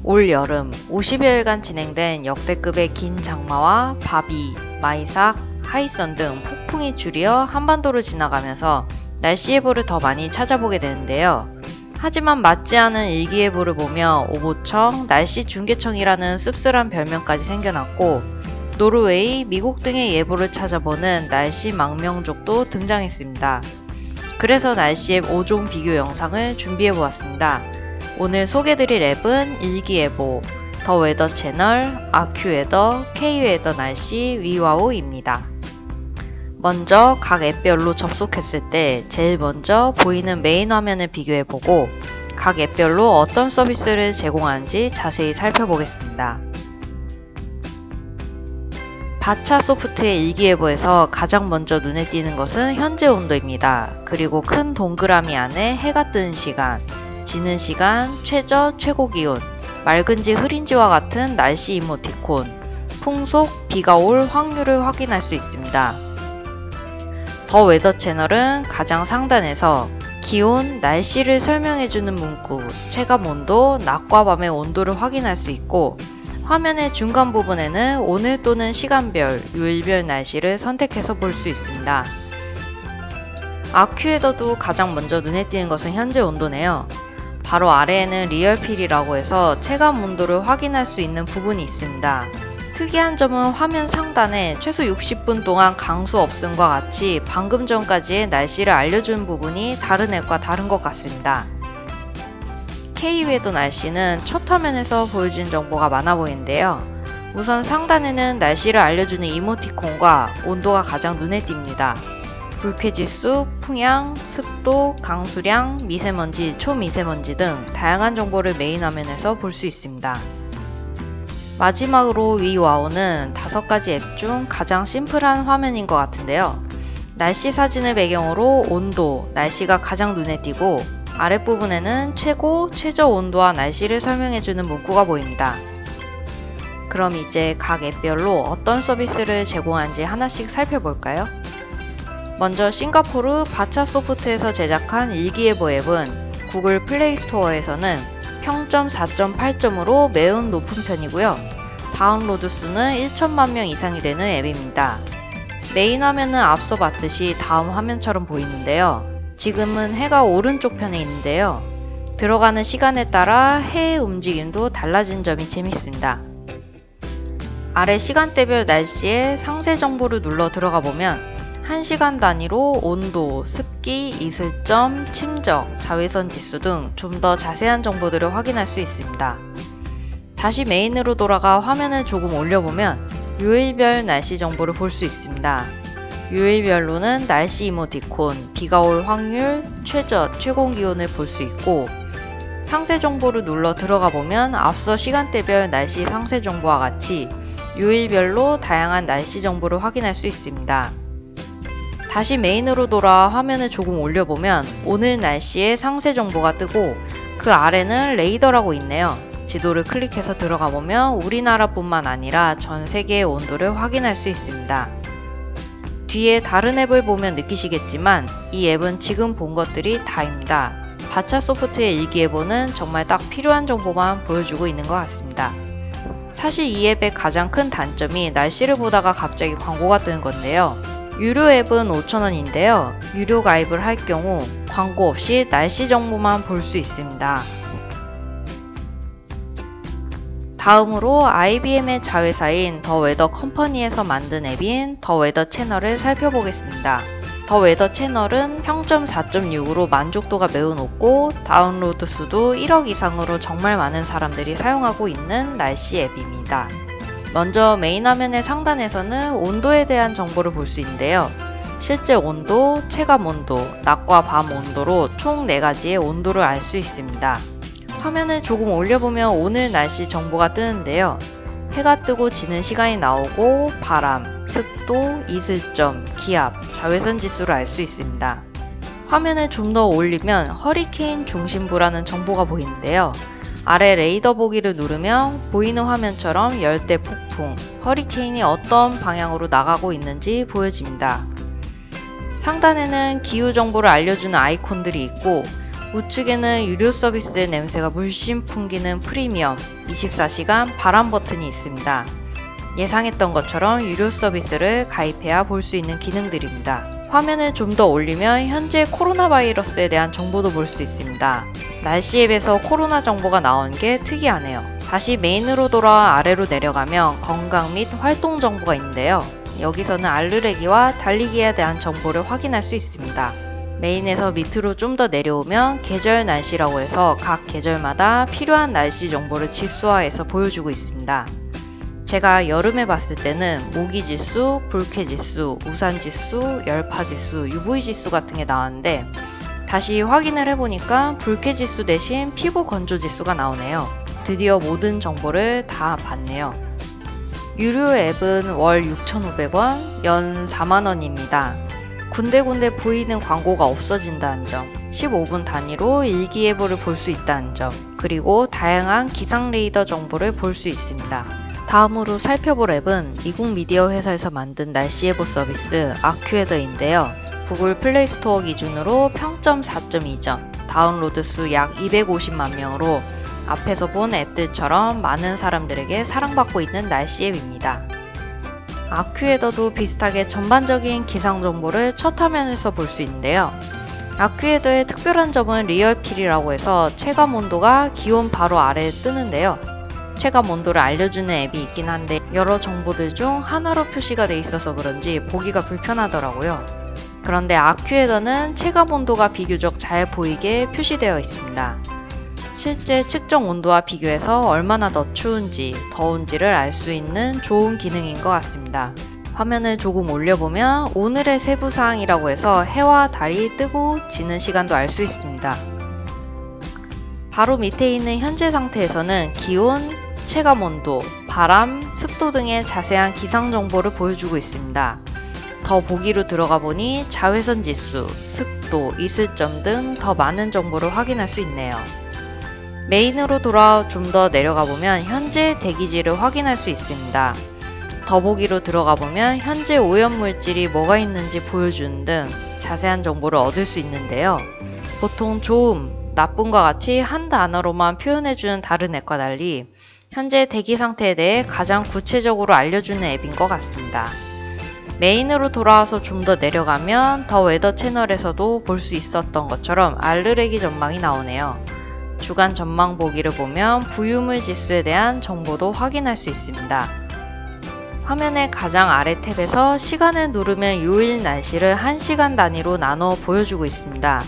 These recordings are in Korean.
올 여름 50여일간 진행된 역대급의 긴 장마와 바비, 마이삭, 하이선 등 폭풍이 줄이어 한반도를 지나가면서 날씨 예보를 더 많이 찾아보게 되는데요. 하지만 맞지 않은 일기예보를 보며 오보청, 날씨 중계청이라는 씁쓸한 별명까지 생겨났고, 노르웨이, 미국 등의 예보를 찾아보는 날씨 망명족도 등장했습니다. 그래서 날씨 앱 5종 비교 영상을 준비해보았습니다. 오늘 소개드릴 앱은 일기예보, 더웨더 채널, 아큐웨더, K웨더 날씨, 위와우입니다. 먼저 각 앱별로 접속했을 때 제일 먼저 보이는 메인 화면을 비교해보고 각 앱별로 어떤 서비스를 제공하는지 자세히 살펴보겠습니다. 바차소프트의 일기예보에서 가장 먼저 눈에 띄는 것은 현재 온도입니다. 그리고 큰 동그라미 안에 해가 뜨는 시간, 지는 시간, 최저, 최고 기온, 맑은지 흐린지와 같은 날씨 이모티콘, 풍속, 비가 올 확률을 확인할 수 있습니다. 더 웨더 채널은 가장 상단에서 기온, 날씨를 설명해주는 문구, 체감 온도, 낮과 밤의 온도를 확인할 수 있고, 화면의 중간 부분에는 오늘 또는 시간별, 요일별 날씨를 선택해서 볼 수 있습니다. 아큐웨더도 가장 먼저 눈에 띄는 것은 현재 온도네요. 바로 아래에는 리얼필이라고 해서 체감 온도를 확인할 수 있는 부분이 있습니다. 특이한 점은 화면 상단에 최소 60분 동안 강수 없음과 같이 방금 전까지의 날씨를 알려주는 부분이 다른 앱과 다른 것 같습니다. K웨더 날씨는 첫 화면에서 보여진 정보가 많아 보이는데요. 우선 상단에는 날씨를 알려주는 이모티콘과 온도가 가장 눈에 띕니다. 불쾌지수, 풍향, 습도, 강수량, 미세먼지, 초미세먼지 등 다양한 정보를 메인 화면에서 볼 수 있습니다. 마지막으로 위와우는 5가지 앱 중 가장 심플한 화면인 것 같은데요. 날씨 사진을 배경으로 온도, 날씨가 가장 눈에 띄고 아랫부분에는 최고, 최저 온도와 날씨를 설명해주는 문구가 보입니다. 그럼 이제 각 앱별로 어떤 서비스를 제공하는지 하나씩 살펴볼까요? 먼저 싱가포르 바차소프트에서 제작한 일기예보 앱은 구글 플레이 스토어에서는 평점 4.8점으로 매우 높은 편이고요. 다운로드 수는 1천만 명 이상이 되는 앱입니다. 메인 화면은 앞서 봤듯이 다음 화면처럼 보이는데요. 지금은 해가 오른쪽 편에 있는데요. 들어가는 시간에 따라 해의 움직임도 달라진 점이 재밌습니다. 아래 시간대별 날씨의 상세 정보를 눌러 들어가 보면 1시간 단위로 온도, 습기, 이슬점, 침적, 자외선 지수 등 좀 더 자세한 정보들을 확인할 수 있습니다. 다시 메인으로 돌아가 화면을 조금 올려보면 요일별 날씨 정보를 볼 수 있습니다. 요일별로는 날씨 이모티콘, 비가 올 확률, 최저, 최고 기온을 볼 수 있고, 상세 정보를 눌러 들어가 보면 앞서 시간대별 날씨 상세 정보와 같이 요일별로 다양한 날씨 정보를 확인할 수 있습니다. 다시 메인으로 돌아와 화면을 조금 올려보면 오늘 날씨의 상세 정보가 뜨고 그 아래는 레이더라고 있네요. 지도를 클릭해서 들어가 보면 우리나라뿐만 아니라 전 세계의 온도를 확인할 수 있습니다. 뒤에 다른 앱을 보면 느끼시겠지만 이 앱은 지금 본 것들이 다입니다. 바차소프트의 일기예보는 정말 딱 필요한 정보만 보여주고 있는 것 같습니다. 사실 이 앱의 가장 큰 단점이 날씨를 보다가 갑자기 광고가 뜨는 건데요. 유료 앱은 5,000원인데요. 유료 가입을 할 경우 광고 없이 날씨 정보만 볼 수 있습니다. 다음으로 IBM의 자회사인 더 웨더 컴퍼니에서 만든 앱인 더 웨더 채널을 살펴보겠습니다. 더 웨더 채널은 평점 4.6으로 만족도가 매우 높고 다운로드 수도 1억 이상으로 정말 많은 사람들이 사용하고 있는 날씨 앱입니다. 먼저 메인 화면의 상단에서는 온도에 대한 정보를 볼 수 있는데요. 실제 온도, 체감 온도, 낮과 밤 온도로 총 4가지의 온도를 알 수 있습니다. 화면을 조금 올려보면 오늘 날씨 정보가 뜨는데요. 해가 뜨고 지는 시간이 나오고 바람, 습도, 이슬점, 기압, 자외선 지수를 알 수 있습니다. 화면을 좀 더 올리면 허리케인 중심부라는 정보가 보이는데요. 아래 레이더 보기를 누르면 보이는 화면처럼 열대 폭풍, 허리케인이 어떤 방향으로 나가고 있는지 보여집니다. 상단에는 기후 정보를 알려주는 아이콘들이 있고 우측에는 유료 서비스의 냄새가 물씬 풍기는 프리미엄 24시간 바람 버튼이 있습니다. 예상했던 것처럼 유료 서비스를 가입해야 볼 수 있는 기능들입니다. 화면을 좀 더 올리면 현재 코로나 바이러스에 대한 정보도 볼 수 있습니다. 날씨 앱에서 코로나 정보가 나온 게 특이하네요. 다시 메인으로 돌아와 아래로 내려가면 건강 및 활동 정보가 있는데요. 여기서는 알르레기와 달리기에 대한 정보를 확인할 수 있습니다. 메인에서 밑으로 좀 더 내려오면 계절 날씨라고 해서 각 계절마다 필요한 날씨 정보를 지수화해서 보여주고 있습니다. 제가 여름에 봤을 때는 모기지수, 불쾌지수, 우산지수, 열파지수, UV지수 같은 게 나왔는데 다시 확인을 해보니까 불쾌지수 대신 피부 건조지수가 나오네요. 드디어 모든 정보를 다 봤네요. 유료 앱은 월 6,500원, 연 4만원입니다. 군데군데 보이는 광고가 없어진다는 점, 15분 단위로 일기예보를 볼 수 있다는 점, 그리고 다양한 기상 레이더 정보를 볼 수 있습니다. 다음으로 살펴볼 앱은 미국 미디어 회사에서 만든 날씨예보 서비스 아큐웨더인데요. 구글 플레이 스토어 기준으로 평점 4.2점, 다운로드 수 약 250만 명으로 앞에서 본 앱들처럼 많은 사람들에게 사랑받고 있는 날씨 앱입니다. 아큐웨더도 비슷하게 전반적인 기상 정보를 첫 화면에서 볼 수 있는데요. 아큐웨더의 특별한 점은 리얼킬이라고 해서 체감 온도가 기온 바로 아래에 뜨는데요. 체감 온도를 알려주는 앱이 있긴 한데 여러 정보들 중 하나로 표시가 돼 있어서 그런지 보기가 불편하더라고요. 그런데 아큐웨더는 체감 온도가 비교적 잘 보이게 표시되어 있습니다. 실제 측정 온도와 비교해서 얼마나 더 추운지, 더운지를 알 수 있는 좋은 기능인 것 같습니다. 화면을 조금 올려보면 오늘의 세부사항이라고 해서 해와 달이 뜨고 지는 시간도 알 수 있습니다. 바로 밑에 있는 현재 상태에서는 기온, 체감온도, 바람, 습도 등의 자세한 기상 정보를 보여주고 있습니다. 더 보기로 들어가 보니 자외선 지수, 습도, 이슬점 등 더 많은 정보를 확인할 수 있네요. 메인으로 돌아 좀 더 내려가 보면 현재 대기질을 확인할 수 있습니다. 더보기로 들어가 보면 현재 오염물질이 뭐가 있는지 보여주는 등 자세한 정보를 얻을 수 있는데요. 보통 좋음, 나쁨과 같이 한 단어로만 표현해주는 다른 앱과 달리 현재 대기 상태에 대해 가장 구체적으로 알려주는 앱인 것 같습니다. 메인으로 돌아와서 좀 더 내려가면 더 웨더 채널에서도 볼 수 있었던 것처럼 알르레기 전망이 나오네요. 주간 전망 보기를 보면 부유물 지수에 대한 정보도 확인할 수 있습니다. 화면의 가장 아래 탭에서 시간을 누르면 요일 날씨를 1시간 단위로 나눠 보여주고 있습니다.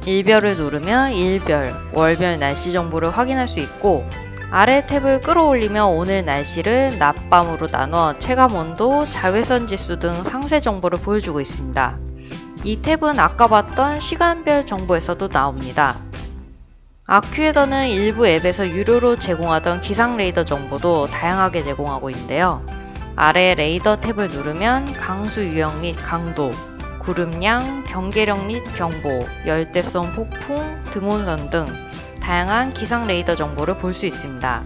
일별을 누르면 일별, 월별 날씨 정보를 확인할 수 있고 아래 탭을 끌어올리면 오늘 날씨를 낮, 밤으로 나눠 체감온도, 자외선 지수 등 상세 정보를 보여주고 있습니다. 이 탭은 아까 봤던 시간별 정보에서도 나옵니다. 아큐웨더는 일부 앱에서 유료로 제공하던 기상 레이더 정보도 다양하게 제공하고 있는데요. 아래 레이더 탭을 누르면 강수 유형 및 강도, 구름량, 경계력 및 경보, 열대성 폭풍, 등온선 등 다양한 기상 레이더 정보를 볼 수 있습니다.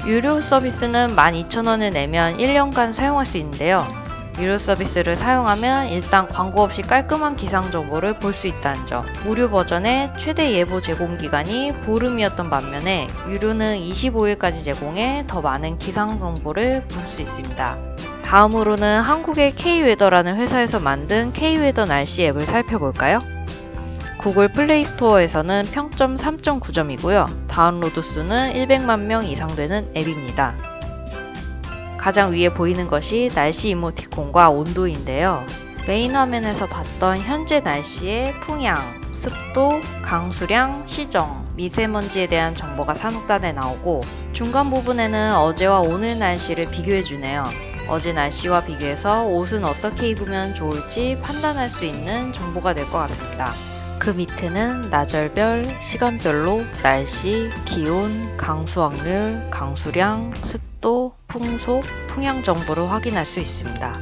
유료 서비스는 12,000원을 내면 1년간 사용할 수 있는데요. 유료 서비스를 사용하면 일단 광고 없이 깔끔한 기상 정보를 볼 수 있다는 점, 무료 버전의 최대 예보 제공 기간이 보름이었던 반면에 유료는 25일까지 제공해 더 많은 기상 정보를 볼 수 있습니다. 다음으로는 한국의 K웨더라는 회사에서 만든 K웨더 날씨 앱을 살펴볼까요? 구글 플레이 스토어에서는 평점 3.9점이고요. 다운로드 수는 100만 명 이상 되는 앱입니다. 가장 위에 보이는 것이 날씨 이모티콘과 온도인데요. 메인 화면에서 봤던 현재 날씨의 풍향, 습도, 강수량, 시정, 미세먼지에 대한 정보가 상단에 나오고 중간 부분에는 어제와 오늘 날씨를 비교해주네요. 어제 날씨와 비교해서 옷은 어떻게 입으면 좋을지 판단할 수 있는 정보가 될 것 같습니다. 그 밑에는 나절별, 시간별로 날씨, 기온, 강수 확률, 강수량, 습도, 풍속, 풍향 정보를 확인할 수 있습니다.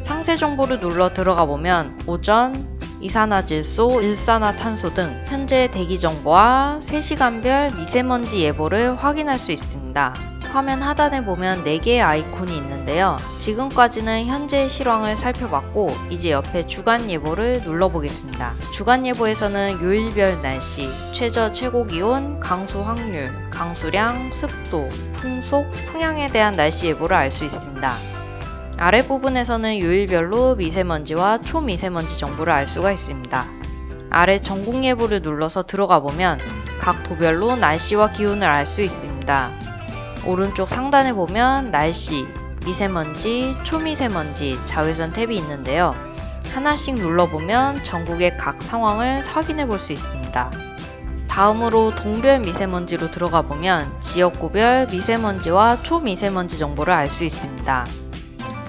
상세 정보를 눌러 들어가 보면 오전, 이산화질소, 일산화탄소 등 현재 대기 정보와 3시간별 미세먼지 예보를 확인할 수 있습니다. 화면 하단에 보면 4개의 아이콘이 있는데요. 지금까지는 현재의 실황을 살펴봤고 이제 옆에 주간 예보를 눌러보겠습니다. 주간 예보에서는 요일별 날씨, 최저 최고 기온, 강수 확률, 강수량, 습도, 풍속, 풍향에 대한 날씨 예보를 알 수 있습니다. 아랫부분에서는 요일별로 미세먼지와 초미세먼지 정보를 알 수가 있습니다. 아래 전국 예보를 눌러서 들어가 보면 각 도별로 날씨와 기온을 알 수 있습니다. 오른쪽 상단에 보면 날씨, 미세먼지, 초미세먼지, 자외선 탭이 있는데요. 하나씩 눌러보면 전국의 각 상황을 확인해 볼 수 있습니다. 다음으로 동별 미세먼지로 들어가 보면 지역구별 미세먼지와 초미세먼지 정보를 알 수 있습니다.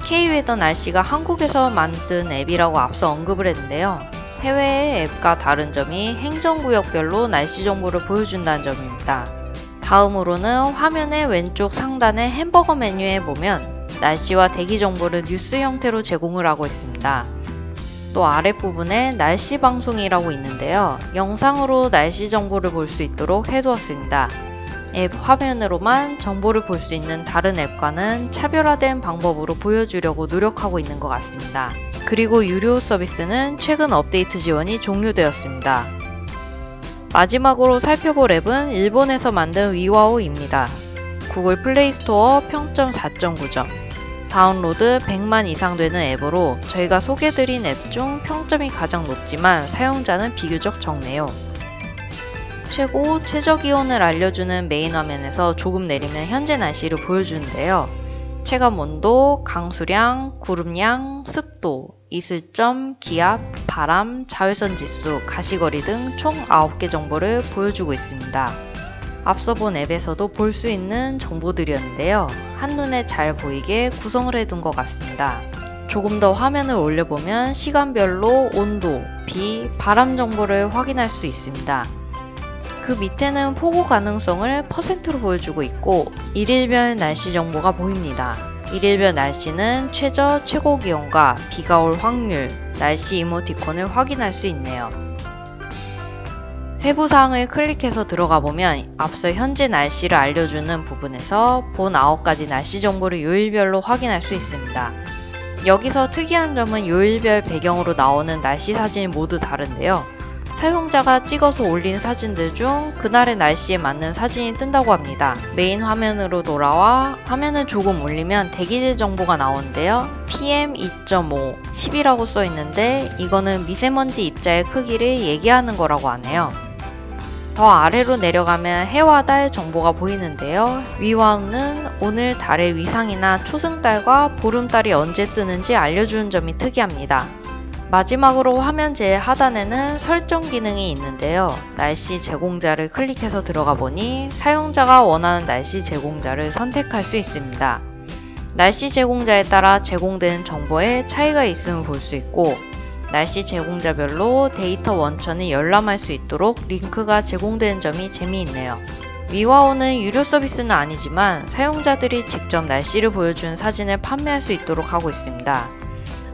K웨더 날씨가 한국에서 만든 앱이라고 앞서 언급을 했는데요. 해외의 앱과 다른 점이 행정구역별로 날씨 정보를 보여준다는 점입니다. 다음으로는 화면의 왼쪽 상단의 햄버거 메뉴에 보면 날씨와 대기 정보를 뉴스 형태로 제공을 하고 있습니다. 또 아랫부분에 날씨 방송이라고 있는데요. 영상으로 날씨 정보를 볼 수 있도록 해두었습니다. 앱 화면으로만 정보를 볼 수 있는 다른 앱과는 차별화된 방법으로 보여주려고 노력하고 있는 것 같습니다. 그리고 유료 서비스는 최근 업데이트 지원이 종료되었습니다. 마지막으로 살펴볼 앱은 일본에서 만든 위와오입니다. 구글 플레이 스토어 평점 4.9점, 다운로드 100만 이상 되는 앱으로 저희가 소개드린 앱 중 평점이 가장 높지만 사용자는 비교적 적네요. 최고, 최저 기온을 알려주는 메인 화면에서 조금 내리면 현재 날씨를 보여주는데요. 체감 온도, 강수량, 구름량, 습도, 이슬점, 기압, 바람, 자외선 지수, 가시거리 등 총 9개 정보를 보여주고 있습니다. 앞서 본 앱에서도 볼 수 있는 정보들이었는데요. 한눈에 잘 보이게 구성을 해둔 것 같습니다. 조금 더 화면을 올려보면 시간별로 온도, 비, 바람 정보를 확인할 수 있습니다. 그 밑에는 폭우 가능성을 %로 보여주고 있고 일일별 날씨 정보가 보입니다. 일일별 날씨는 최저, 최고 기온과 비가 올 확률, 날씨 이모티콘을 확인할 수 있네요. 세부사항을 클릭해서 들어가 보면 앞서 현재 날씨를 알려주는 부분에서 본 9가지 날씨 정보를 요일별로 확인할 수 있습니다. 여기서 특이한 점은 요일별 배경으로 나오는 날씨 사진이 모두 다른데요. 사용자가 찍어서 올린 사진들 중 그날의 날씨에 맞는 사진이 뜬다고 합니다. 메인 화면으로 돌아와 화면을 조금 올리면 대기질 정보가 나오는데요. PM2.5, 10이라고 써 있는데 이거는 미세먼지 입자의 크기를 얘기하는 거라고 하네요. 더 아래로 내려가면 해와 달 정보가 보이는데요. 위와우는 오늘 달의 위상이나 초승달과 보름달이 언제 뜨는지 알려주는 점이 특이합니다. 마지막으로 화면 제일 하단에는 설정 기능이 있는데요. 날씨 제공자를 클릭해서 들어가 보니 사용자가 원하는 날씨 제공자를 선택할 수 있습니다. 날씨 제공자에 따라 제공되는 정보에 차이가 있음을 볼 수 있고 날씨 제공자별로 데이터 원천을 열람할 수 있도록 링크가 제공되는 점이 재미있네요. 위와오는 유료 서비스는 아니지만 사용자들이 직접 날씨를 보여주는 사진을 판매할 수 있도록 하고 있습니다.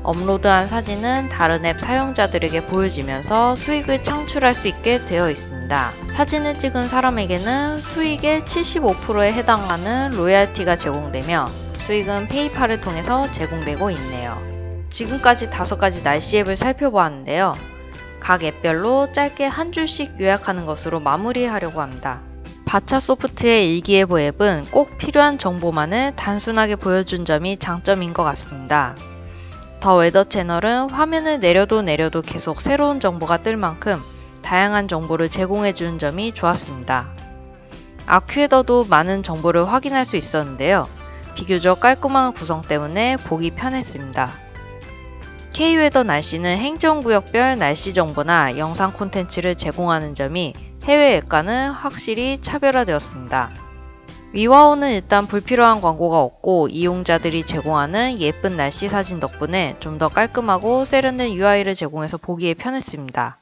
업로드한 사진은 다른 앱 사용자들에게 보여지면서 수익을 창출할 수 있게 되어 있습니다. 사진을 찍은 사람에게는 수익의 75%에 해당하는 로열티가 제공되며 수익은 페이팔을 통해서 제공되고 있네요. 지금까지 5가지 날씨 앱을 살펴보았는데요. 각 앱별로 짧게 한 줄씩 요약하는 것으로 마무리하려고 합니다. 바차소프트의 일기예보 앱은 꼭 필요한 정보만을 단순하게 보여준 점이 장점인 것 같습니다. 더 웨더 채널은 화면을 내려도 계속 새로운 정보가 뜰 만큼 다양한 정보를 제공해주는 점이 좋았습니다. 아큐웨더도 많은 정보를 확인할 수 있었는데요. 비교적 깔끔한 구성 때문에 보기 편했습니다. K웨더 날씨는 행정구역별 날씨 정보나 영상 콘텐츠를 제공하는 점이 해외 앱과는 확실히 차별화되었습니다. 위와오는 일단 불필요한 광고가 없고 이용자들이 제공하는 예쁜 날씨 사진 덕분에 좀 더 깔끔하고 세련된 UI를 제공해서 보기에 편했습니다.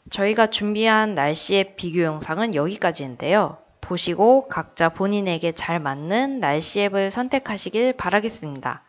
저희가 준비한 날씨 앱 비교 영상은 여기까지인데요. 보시고 각자 본인에게 잘 맞는 날씨 앱을 선택하시길 바라겠습니다.